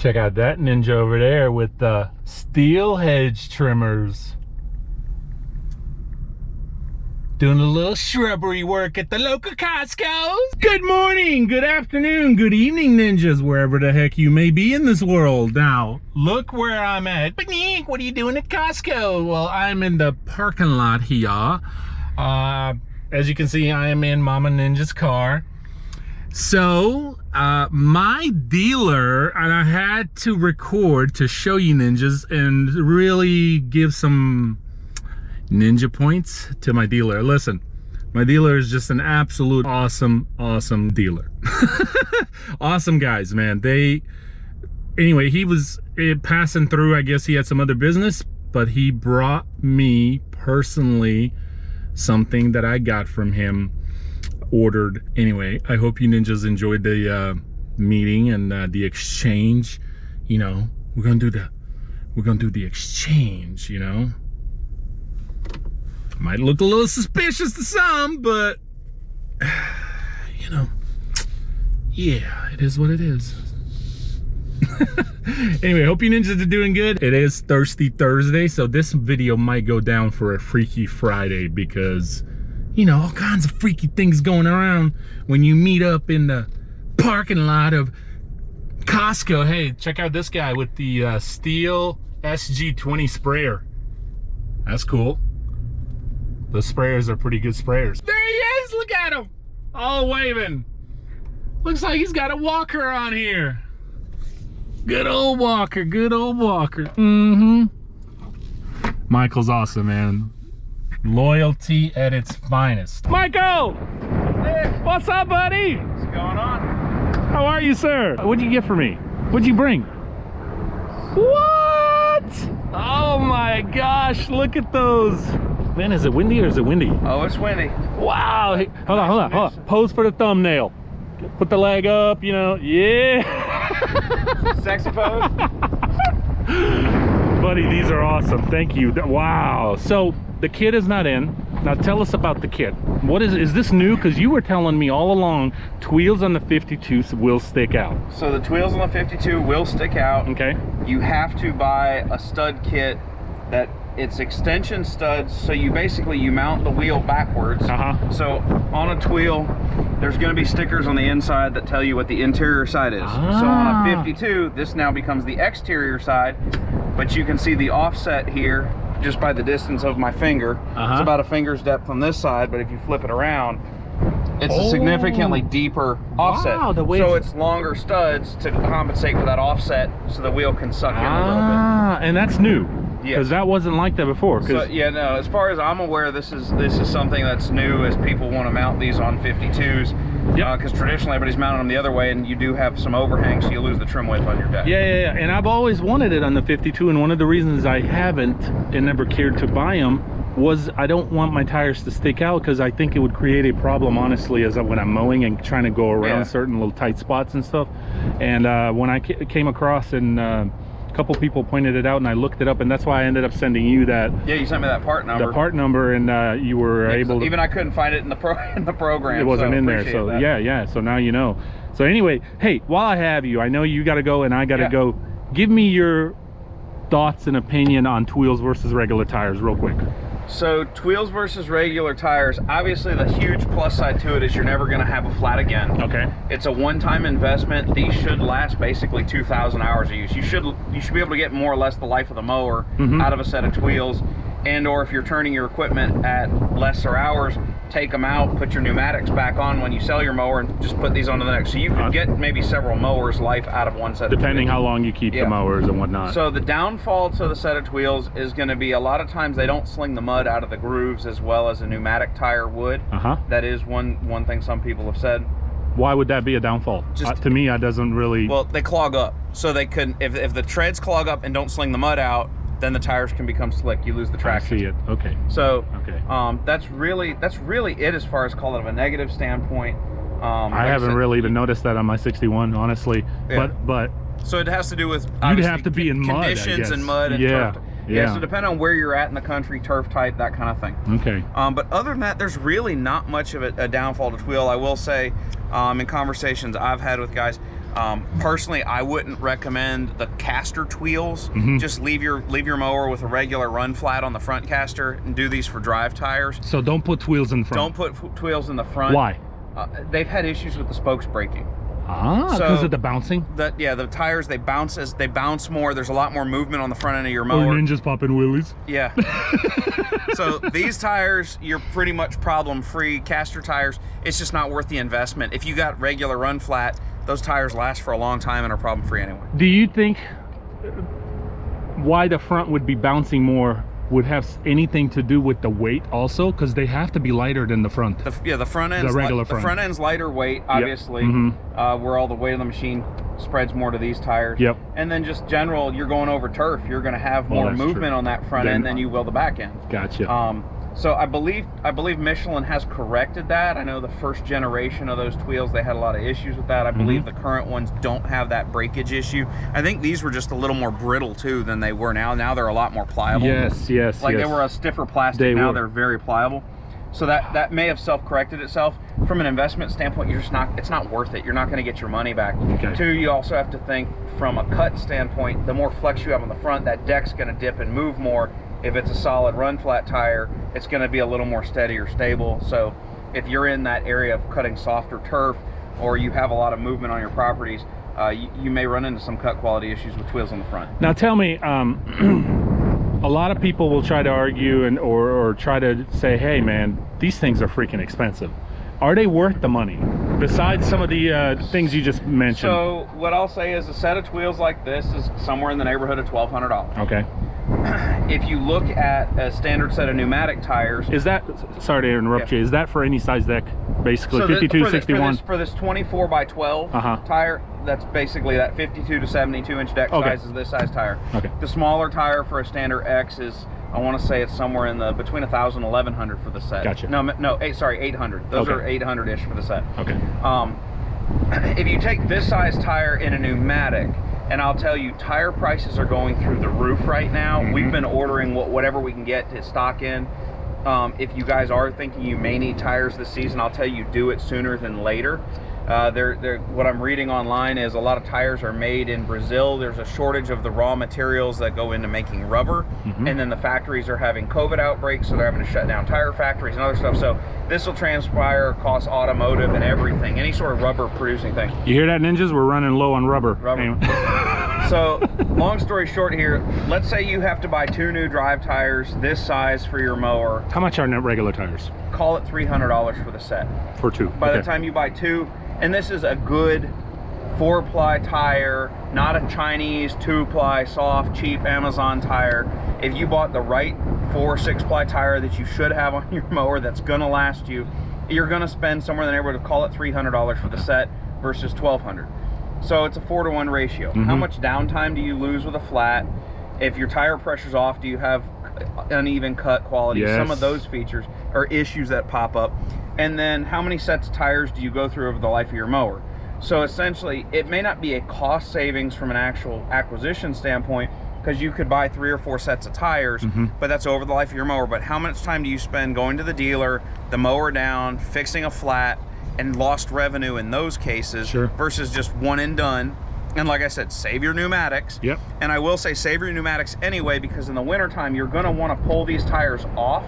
Check out that ninja over there with the Stihl hedge trimmers. Doing a little shrubbery work at the local Costco's. Good morning, good afternoon, good evening, ninjas, wherever the heck you may be in this world. Now, look where I'm at. But Nick, what are you doing at Costco? Well, I'm in the parking lot here. As you can see, I am in Mama Ninja's car. So, my dealer, and I had to record to show you ninjas and really give some ninja points to my dealer. Listen, my dealer is just an absolute awesome dealer. Awesome guys, man. Anyway, he was passing through. I guess he had some other business, but he brought me personally something that I got from him, ordered. Anyway, I hope you ninjas enjoyed the meeting and the exchange. You know, we're gonna do the exchange, you know. Might look a little suspicious to some, but you know, yeah, it is what it is. Anyway, hope you ninjas are doing good. It is Thirsty Thursday, so this video might go down for a Freaky Friday because, you know, all kinds of freaky things going around when you meet up in the parking lot of Costco. Hey, check out this guy with the Stihl SG20 sprayer. That's cool. Those sprayers are pretty good sprayers. There he is, look at him. All waving. Looks like he's got a walker on here. Good old walker, good old walker. Mm-hmm. Michael's awesome, man. Loyalty at its finest. Michael! Hey. What's up, buddy? What's going on? How are you, sir? What'd you get for me? What'd you bring? What? Oh my gosh, look at those. Man, is it windy or is it windy? Oh, it's windy. Wow. Hey, hold on. Pose for the thumbnail. Put the leg up, you know. Yeah. Sexy pose. Buddy, these are awesome. Thank you. Wow. So the kit is not in. Now tell us about the kit. What is this new? Because you were telling me all along, wheels on the 52 will stick out. So the wheels on the 52 will stick out. Okay. You have to buy a stud kit that it's extension studs, so you mount the wheel backwards. So on a wheel, there's going to be stickers on the inside that tell you what the interior side is. So on a 52, this now becomes the exterior side, but you can see the offset here just by the distance of my finger. It's about a finger's depth on this side, but if you flip it around, it's a significantly deeper offset. Wow, so it's longer studs to compensate for that offset, so the wheel can suck in a little bit. And that's new. Because that wasn't like that before. So, yeah, no, as far as I'm aware, this is something that's new as people want to mount these on 52s. Because traditionally everybody's mounting them the other way, and you do have some overhang, so you lose the trim width on your deck. Yeah. And I've always wanted it on the 52, and one of the reasons I haven't and never cared to buy them was I don't want my tires to stick out, because I think it would create a problem, honestly, as when I'm mowing and trying to go around certain little tight spots and stuff. And when I came across and a couple people pointed it out, and I looked it up, and that's why I ended up sending you that. Yeah, you sent me that part number. The part number, and you were able to. Even I couldn't find it in the program. It wasn't in there, so that. Yeah. So now you know. So anyway, hey, while I have you, I know you got to go and I got to go. Give me your thoughts and opinion on wheels versus regular tires, real quick. So wheels versus regular tires, obviously the huge plus side to it is you're never going to have a flat again. Okay. It's a one-time investment. These should last basically 2,000 hours of use. You should be able to get more or less the life of the mower out of a set of wheels. And or if you're turning your equipment at lesser hours, take them out, put your pneumatics back on when you sell your mower, and just put these onto the next. So you could get maybe several mowers life out of one set of wheels. Depending how long you keep the mowers and whatnot. So the downfall to the set of wheels is going to be a lot of times they don't sling the mud out of the grooves as well as a pneumatic tire would. That is one thing some people have said. Why would that be a downfall? To me, that doesn't really... Well, they clog up. So they couldn't, if the treads clog up and don't sling the mud out, then the tires can become slick. You lose the traction. I see it. Okay. So that's really it as far as call it of a negative standpoint. I haven't really even noticed that on my 61, honestly. But so it has to do with you'd have to be in mud, conditions and mud and turf. Yeah. So depending on where you're at in the country, turf type, that kind of thing. Okay. But other than that, there's really not much of a downfall to wheel. I will say, in conversations I've had with guys, Personally, I wouldn't recommend the caster wheels. Just leave your mower with a regular run flat on the front caster and do these for drive tires. So don't put wheels in the front. Don't put wheels in the front. Why? They've had issues with the spokes breaking. Because of the bouncing? Yeah, the tires, they bounce more. There's a lot more movement on the front end of your mower. Or ninjas popping wheelies. Yeah. So these tires, you're pretty much problem-free. Caster tires, it's just not worth the investment. If you got regular run flat, those tires last for a long time and are problem-free anyway. Do you think why the front would be bouncing more would have anything to do with the weight also? Because they have to be lighter than the front. The front end's the front end's lighter weight, obviously. Where all the weight of the machine spreads more to these tires. And then just general, you're going over turf, you're going to have more movement on that front end than you will the back end. Gotcha. So I believe Michelin has corrected that. I know the first generation of those wheels, they had a lot of issues with that. I believe the current ones don't have that breakage issue. I think these were just a little more brittle too than they were now. Now they're a lot more pliable. Yes. Like they were a stiffer plastic. Now they're very pliable. So that may have self-corrected itself. From an investment standpoint, it's not worth it. You're not going to get your money back. Two, you also have to think from a cut standpoint, the more flex you have on the front, that deck's going to dip and move more. If it's a solid run flat tire, it's going to be a little more steady or stable. So if you're in that area of cutting softer turf, or you have a lot of movement on your properties, you may run into some cut quality issues with wheels on the front. Now tell me, a lot of people will try to argue or try to say, hey man, these things are freaking expensive. Are they worth the money? Besides some of the things you just mentioned. So what I'll say is a set of wheels like this is somewhere in the neighborhood of $1,200. Okay. If you look at a standard set of pneumatic tires, is that, sorry to interrupt you, is that for any size deck? Basically, so 52, 61? For this 24 by 12 tire, that's basically that 52 to 72 inch deck size is this size tire. The smaller tire for a standard X is, I want to say it's somewhere in the between 1,000 and 1,100 for the set. Gotcha. No, sorry, 800. Those are 800-ish for the set. Okay. If you take this size tire in a pneumatic, and I'll tell you, tire prices are going through the roof right now. We've been ordering whatever we can get to stock in. If you guys are thinking you may need tires this season, I'll tell you, do it sooner than later. What I'm reading online is a lot of tires are made in Brazil. There's a shortage of the raw materials that go into making rubber, and then the factories are having COVID outbreaks, so they're having to shut down tire factories and other stuff. So this will transpire across automotive and everything, any sort of rubber producing thing. You hear that, ninjas? We're running low on rubber. So long story short here, let's say you have to buy 2 new drive tires this size for your mower. How much are regular tires? Call it $300 for the set. For 2. By the time you buy 2, and this is a good 4-ply tire, not a Chinese 2-ply soft cheap Amazon tire. If you bought the right 4 or 6-ply tire that you should have on your mower that's gonna last you, you're gonna spend somewhere in the neighborhood of, call it $300 for the set versus $1,200. So it's a 4-to-1 ratio. How much downtime do you lose with a flat? If your tire pressure's off, do you have uneven cut quality? Some of those features are issues that pop up. And then how many sets of tires do you go through over the life of your mower? So essentially, it may not be a cost savings from an actual acquisition standpoint, because you could buy 3 or 4 sets of tires, but that's over the life of your mower. But how much time do you spend going to the dealer, the mower down, fixing a flat, and lost revenue in those cases versus just one and done? And like I said, save your pneumatics. And I will say save your pneumatics anyway, because in the wintertime, you're gonna wanna pull these tires off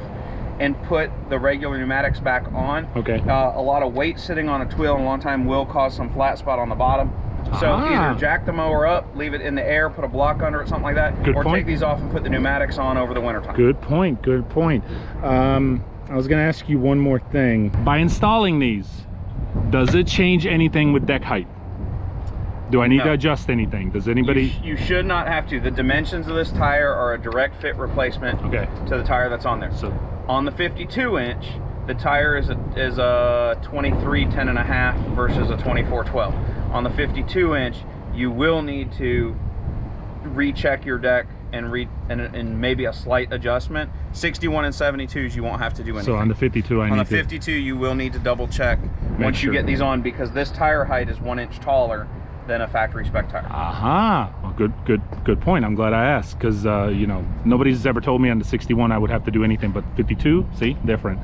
and put the regular pneumatics back on. A lot of weight sitting on a wheel in a long time will cause some flat spot on the bottom. So either jack the mower up, leave it in the air, put a block under it, something like that, or take these off and put the pneumatics on over the wintertime. Good point. I was gonna ask you one more thing. By installing these, does it change anything with deck height? Do I need to adjust anything? Does anybody? You should not have to. The dimensions of this tire are a direct fit replacement to the tire that's on there. So on the 52 inch, the tire is a 23 10.5 versus a 24 12. On the 52 inch, you will need to recheck your deck and maybe a slight adjustment. 61 and 72s, you won't have to do anything. So on the 52, on the 52, you will need to double check once you get these on, because this tire height is 1 inch taller than a factory spec tire. Well, good point. I'm glad I asked, because you know, nobody's ever told me on the 61 I would have to do anything, but 52, see, different.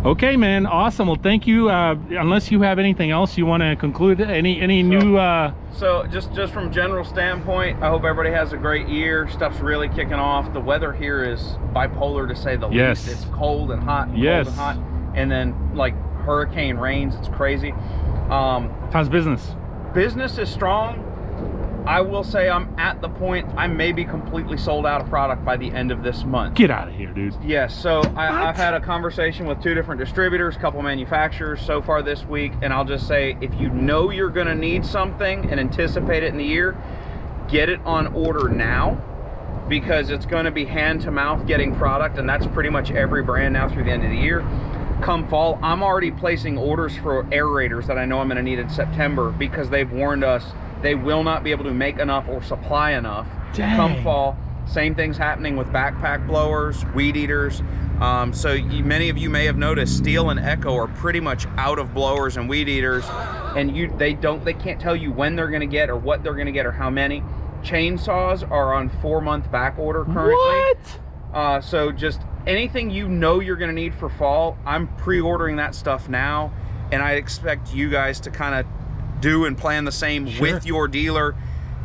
Okay, man, awesome. Well, thank you. Unless you have anything else you want to conclude, any new so just from general standpoint, I hope everybody has a great year. Stuff's really kicking off. The weather here is bipolar, to say the least. It's cold and hot, cold and hot, and then like hurricane rains. It's crazy. How's business? Business is strong. I will say I'm at the point I may be completely sold out of product by the end of this month. Get out of here, dude. Yes, so I've had a conversation with 2 different distributors, a couple manufacturers so far this week, and I'll just say, if you know you're gonna need something and anticipate it in the year, get it on order now, because it's gonna be hand to mouth getting product, and that's pretty much every brand now through the end of the year. Come fall, I'm already placing orders for aerators that I know I'm gonna need in September, because they've warned us they will not be able to make enough or supply enough. Dang. Come fall. Same thing's happening with backpack blowers, weed eaters. Many of you may have noticed Stihl and Echo are pretty much out of blowers and weed eaters, and they can't tell you when they're gonna get or what they're gonna get or how many. Chainsaws are on 4-month back order currently. What? So just anything you know you're gonna need for fall, I'm pre-ordering that stuff now, and I expect you guys to kind of do and plan the same with your dealer.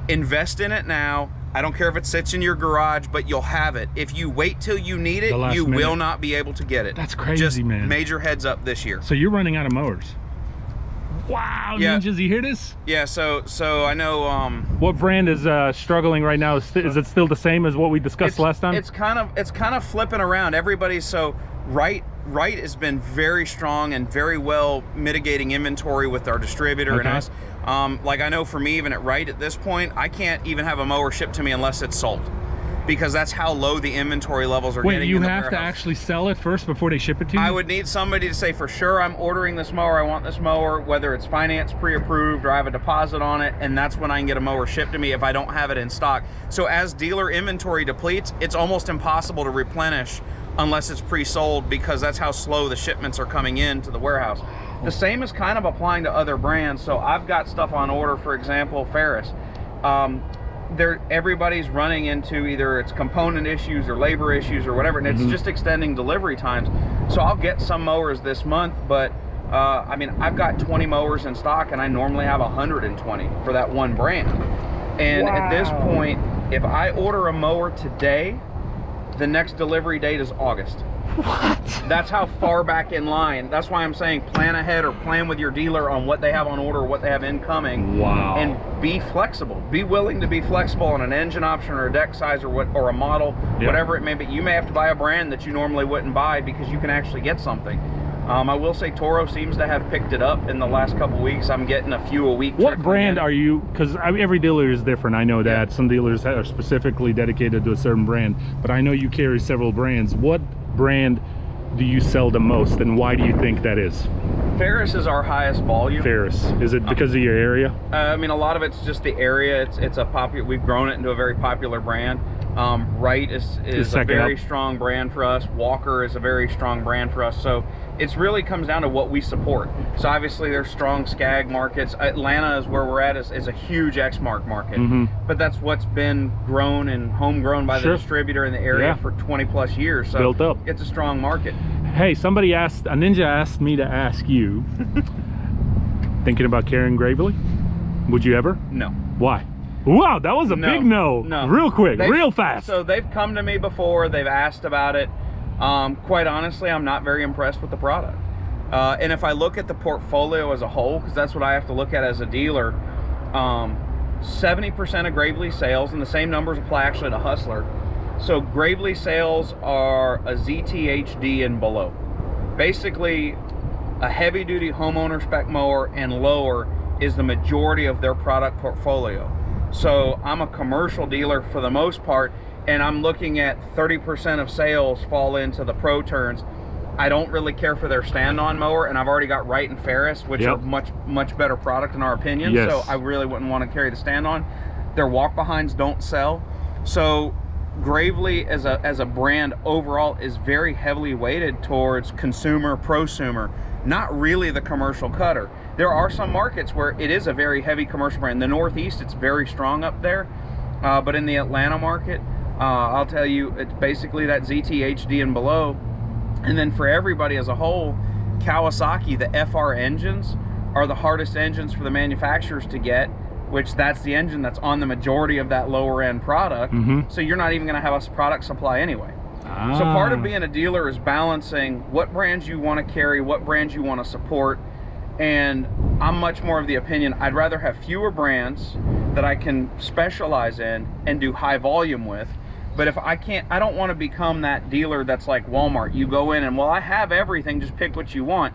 Invest in it now. I don't care if it sits in your garage, but you'll have it. If you wait till you need it, you will not be able to get it. That's crazy, just man. Major heads up this year. So you're running out of mowers. Wow, yeah. Ninjas, you hear this? Yeah, so I know what brand is struggling right now? Is it still the same as what we discussed last time? It's kind of flipping around. Everybody's so Wright has been very strong and very well mitigating inventory with our distributor and us. Like I know for me, even at Wright at this point, I can't even have a mower shipped to me unless it's sold, because that's how low the inventory levels are getting. Wait, you have to actually sell it first before they ship it to you? I would need somebody to say, for sure, I'm ordering this mower, I want this mower, whether it's finance pre-approved or I have a deposit on it, and that's when I can get a mower shipped to me if I don't have it in stock. So as dealer inventory depletes, it's almost impossible to replenish unless it's pre-sold, because that's how slow the shipments are coming in to the warehouse. The same is kind of applying to other brands. So I've got stuff on order, for example, Ferris. Everybody's running into either it's component issues or labor issues or whatever, and it's just extending delivery times. So I'll get some mowers this month, but I mean, I've got 20 mowers in stock, and I normally have 120 for that one brand. And at this point, if I order a mower today, the next delivery date is August. What? That's how far back in line. That's why I'm saying plan ahead, or plan with your dealer on what they have on order or what they have incoming. Wow. And be flexible. Be willing to be flexible on an engine option or a deck size or a model, whatever it may be. You may have to buy a brand that you normally wouldn't buy because you can actually get something. I will say Toro seems to have picked it up in the last couple weeks. I'm getting a few a week. What brand are you? Because every dealer is different. I know that some dealers are specifically dedicated to a certain brand, but I know you carry several brands. What brand do you sell the most, and why do you think that is? Ferris is our highest volume. Ferris. Is it because of your area? I mean, a lot of it's just the area. It's a popular. We've grown it into a very popular brand. Wright is a very strong brand for us. Walker is a very strong brand for us. So it really comes down to what we support. So obviously there's strong SCAG markets. Atlanta is where we're at, is a huge Exmark market. But that's what's been grown and homegrown by the distributor in the area for 20 plus years. So built up. It's a strong market. Hey, a ninja asked me to ask you, thinking about carrying Gravely? Would you ever? No. Why? Wow, that was a big no. Real quick, real fast. So they've come to me before, they've asked about it. Quite honestly, I'm not very impressed with the product. And if I look at the portfolio as a whole, because that's what I have to look at as a dealer, 70% of Gravely sales, and the same numbers apply actually to Hustler. So Gravely sales are a ZTHD and below. Basically, a heavy duty homeowner spec mower and lower is the majority of their product portfolio. So I'm a commercial dealer for the most part, and I'm looking at 30% of sales fall into the Pro Turns. I don't really care for their stand-on mower, and I've already got Wright and Ferris, which are much better product in our opinion. So I really wouldn't want to carry the stand-on. Their walk-behinds don't sell. So Gravely as a brand overall is very heavily weighted towards consumer, prosumer, not really the commercial cutter. There are some markets where it is a very heavy commercial brand. In the Northeast, it's very strong up there, but in the Atlanta market, I'll tell you, it's basically that ZTHD and below. And then for everybody as a whole, Kawasaki, the FR engines are the hardest engines for the manufacturers to get, which that's the engine that's on the majority of that lower end product. So you're not even going to have a product supply anyway. So part of being a dealer is balancing what brands you want to carry, what brands you want to support. And I'm much more of the opinion, I'd rather have fewer brands that I can specialize in and do high volume with. But if I can't, I don't want to become that dealer that's like Walmart. You go in and, well, I have everything, just pick what you want.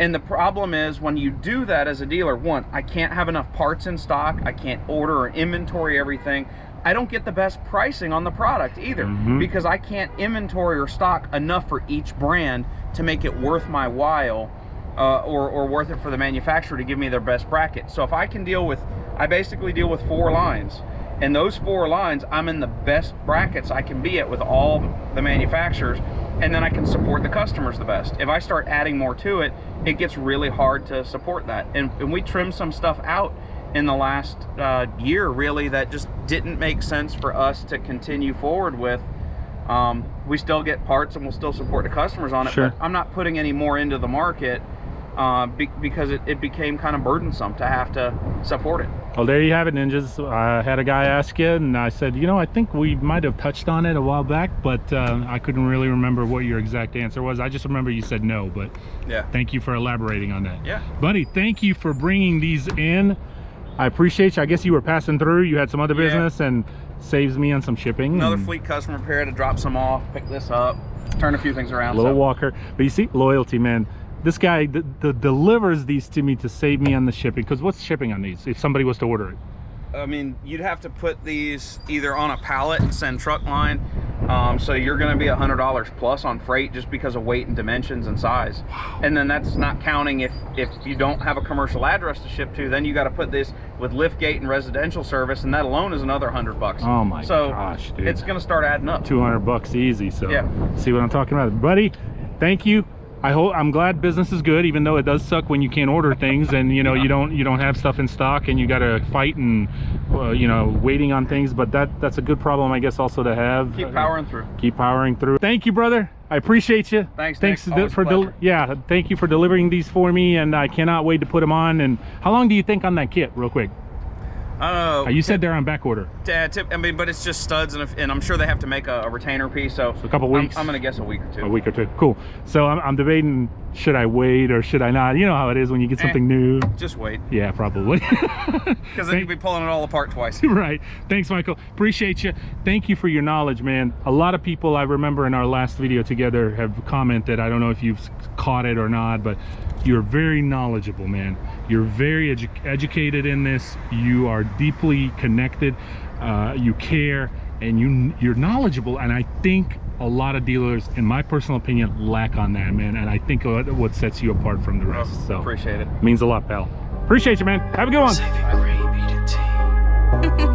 And the problem is when you do that as a dealer, one, I can't have enough parts in stock. I can't order or inventory everything. I don't get the best pricing on the product either, because I can't inventory or stock enough for each brand to make it worth my while, or worth it for the manufacturer to give me their best bracket. So if I can deal with, I basically deal with 4 lines. And those 4 lines, I'm in the best brackets I can be at with all the manufacturers, and then I can support the customers the best. If I start adding more to it, it gets really hard to support that. And we trimmed some stuff out in the last year, really, that just didn't make sense for us to continue forward with. We still get parts and we'll still support the customers on it, but I'm not putting any more into the market because it became kind of burdensome to have to support it. Well, there you have it, ninjas. I had a guy ask you, and I said, you know, I think we might have touched on it a while back, but I couldn't really remember what your exact answer was. I just remember you said no, but yeah, thank you for elaborating on that. Yeah, buddy, thank you for bringing these in. I appreciate you. I guess you were passing through, you had some other business, and saves me on some shipping. Another fleet customer pair to drop some off, pick this up, turn a few things around. Little walker. But you see, loyalty, man. This guy delivers these to me to save me on the shipping. Because what's shipping on these if somebody was to order it? I mean, you'd have to put these either on a pallet and send truck line. So you're going to be $100 plus on freight just because of weight and dimensions and size. Wow. And then that's not counting if you don't have a commercial address to ship to, then you got to put this with lift gate and residential service, and that alone is another $100. Oh my gosh, dude. It's going to start adding up. $200 easy. So yeah. See what I'm talking about, buddy? Thank you. I'm glad business is good, even though it does suck when you can't order things and you know you don't have stuff in stock and you got to fight and you know, waiting on things. But that's a good problem, I guess, also to have. Keep powering through. Keep powering through. Thank you, brother. I appreciate you. Thanks for yeah. Thank you for delivering these for me, and I cannot wait to put them on. And how long do you think on that kit, real quick? You said they're on back order. I mean, but it's just studs, and I'm sure they have to make a retainer piece. So a couple weeks. I'm gonna guess a week or two. A week or two. Cool. So I'm debating, should I wait or should I not? You know how it is when you get something new. Just wait. Yeah, probably. Because then you'll be pulling it all apart twice. Right. Thanks, Michael. Appreciate you. Thank you for your knowledge, man. A lot of people, I remember in our last video together, have commented. I don't know if you've caught it or not, but you're very knowledgeable, man. You're very educated in this. You are deeply connected. You care, and you're knowledgeable. And I think a lot of dealers, in my personal opinion, lack on that, man. And I think what sets you apart from the rest. So appreciate it. Means a lot, pal. Appreciate you, man. Have a good one.